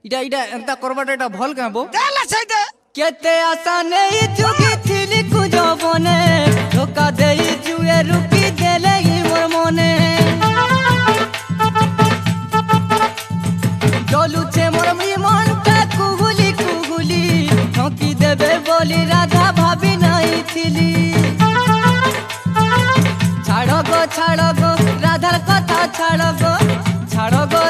इटा इटा एंता करबाटा एटा भल का बो देला साइडे केते आशा नहीं चुकी थिली कुजो बने धोखा देई जुए रुकी देले ही मोर मने जलुछे मोर मनटा कुहुली कुहुली ठकी देबे बोली राधा भाभी नहीं थिली छाड़ो गो राधार कथा छाड़ो गो